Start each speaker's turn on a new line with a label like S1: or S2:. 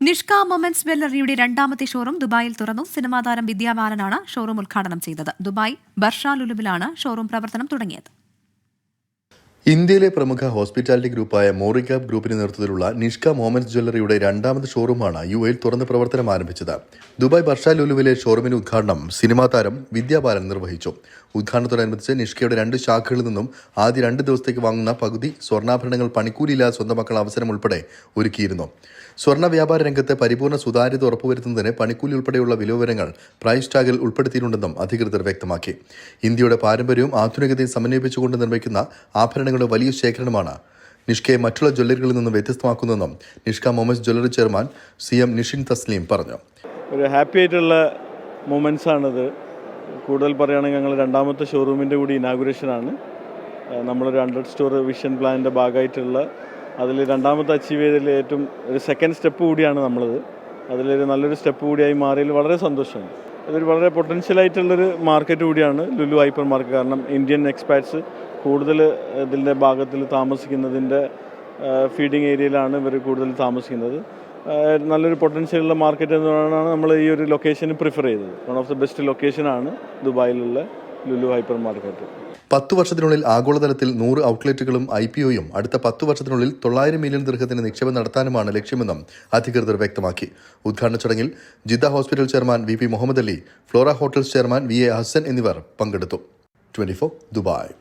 S1: Nishka moments ജ്വല്ലറിയുടെ രണ്ടാമത്തെ showroom ദുബായിൽ തുറന്നു. സിനിമാ താരം വിദ്യാ ബാലനാണ് ഷോറൂം ഉദ്ഘാടനം ചെയ്തത്. ദുബായ് ബർഷ ലുലുവിലാണ് ഷോറൂം പ്രവർത്തനം തുടങ്ങിയത്.
S2: ഇന്ത്യയിലെ പ്രമുഖ ഹോസ്പിറ്റാലിറ്റി ഗ്രൂപ്പായ മോറികാബ് ഗ്രൂപ്പിന്റെ നേതൃത്വത്തിലുള്ള നിഷ്ക മൊമെന്റ്സ് ജ്വല്ലറിയുടെ രണ്ടാമത് ഷോറൂമാണ് യുഎയിൽ തുറന്ന് പ്രവർത്തനം ആരംഭിച്ചത്. ദുബായ് ബർഷ ലുലുവിലെ ഷോറൂമിന്റെ ഉദ്ഘാടനം സിനിമാ താരം വിദ്യാ ബാലൻ നിർവഹിച്ചു. ഉദ്ഘാടനത്തോടനുബന്ധിച്ച് നിഷ്കയുടെ 2 ശാഖകളിൽ നിന്നും ആദ്യ 2 ദിവസത്തേക്ക് വാങ്ങുന്ന പകുതി സ്വർണ്ണാഭരണങ്ങൾ പണിക്കൂലിയില്ലാതെ സ്വന്തമാക്കാൻ അവസരം ഉൾപ്പെടെ ഒരുക്കിയിരുന്നു. സ്വർണ്ണ വ്യാപാര രംഗത്ത് പരിപൂർണ്ണ സുതാര്യത ഉറപ്പുവരുത്തുന്നതിന് പണിക്കൂലി ഉൾപ്പെടെയുള്ള വിവരങ്ങൾ പ്രൈസ് ടാഗിൽ ഉൾപ്പെടുത്തിയിട്ടുണ്ടെന്നും അധികൃതർ വ്യക്തമാക്കി. ഇന്ത്യയുടെ പാരമ്പര്യവും ആധുനികതയും സമന്വയിപ്പിച്ചുകൊണ്ട് നിർമ്മിക്കുന്ന ആഭരണങ്ങളുടെ വലിയ ശേഖരണമാണ് നിഷ്കയെ മറ്റുള്ള ജ്വല്ലറികളിൽ നിന്നും വ്യത്യസ്തമാക്കുന്നതെന്നും Nishka moments jewellery chairman CM Nishin Thasleem പറഞ്ഞു.
S3: ഒരു ഹാപ്പി ആയിട്ടുള്ള മൊമെന്റ്സ് ആണിത്. കൂടുതൽ പറയുകയാണെങ്കിൽ ഞങ്ങൾ രണ്ടാമത്തെ ഷോറൂമിൻ്റെ കൂടി ഇനാഗുറേഷനാണ്. നമ്മളൊരു 100 സ്റ്റോർ വിഷൻ പ്ലാനിൻ്റെ ഭാഗമായിട്ടുള്ള അതിൽ രണ്ടാമത്തെ അച്ചീവ് ചെയ്തതിൽ ഏറ്റവും ഒരു സെക്കൻഡ് സ്റ്റെപ്പ് കൂടിയാണ് നമ്മളത്. അതിലൊരു നല്ലൊരു സ്റ്റെപ്പ് കൂടിയായി മാറിയതിൽ വളരെ സന്തോഷമാണ്. ഇതൊരു വളരെ പൊട്ടൻഷ്യലായിട്ടുള്ളൊരു മാർക്കറ്റ് കൂടിയാണ് ലുലു ഹൈപ്പർ മാർക്കറ്റ്. കാരണം ഇന്ത്യൻ എക്സ്പാറ്റ്സ് കൂടുതൽ ഇതിൻ്റെ ഭാഗത്തിൽ താമസിക്കുന്നതിൻ്റെ ഫീഡിങ് ഏരിയയിലാണ് ഇവർ കൂടുതൽ താമസിക്കുന്നത്. നല്ലൊരു പൊട്ടൻഷ്യലുള്ള മാർക്കറ്റ് എന്നതാണ് നമ്മൾ ഈ ഒരു ലൊക്കേഷന് പ്രിഫർ ചെയ്തത്. വൺ ഓഫ് ദി ബെസ്റ്റ് ലൊക്കേഷനാണ് ദുബായിലുള്ള ലുലു ഹൈപ്പർ മാർക്കറ്റ്.
S2: 10 വർഷത്തിനുള്ളിൽ ആഗോളതലത്തിൽ 100 ഔട്ട്ലെറ്റുകളും IPOയും അടുത്ത 10 വർഷത്തിനുള്ളിൽ 900 മില്യൺ ദിർഹത്തിന് നിക്ഷേപം നടത്താനുമാണ് ലക്ഷ്യമെന്നും അധികൃതർ വ്യക്തമാക്കി. ഉദ്ഘാടന ചടങ്ങിൽ Jeddah hospital chairman VP Muhammad Ali, Flora hotels chairman VA Hasan എന്നിവർ പങ്കെടുത്തു. 24 ദുബായ്.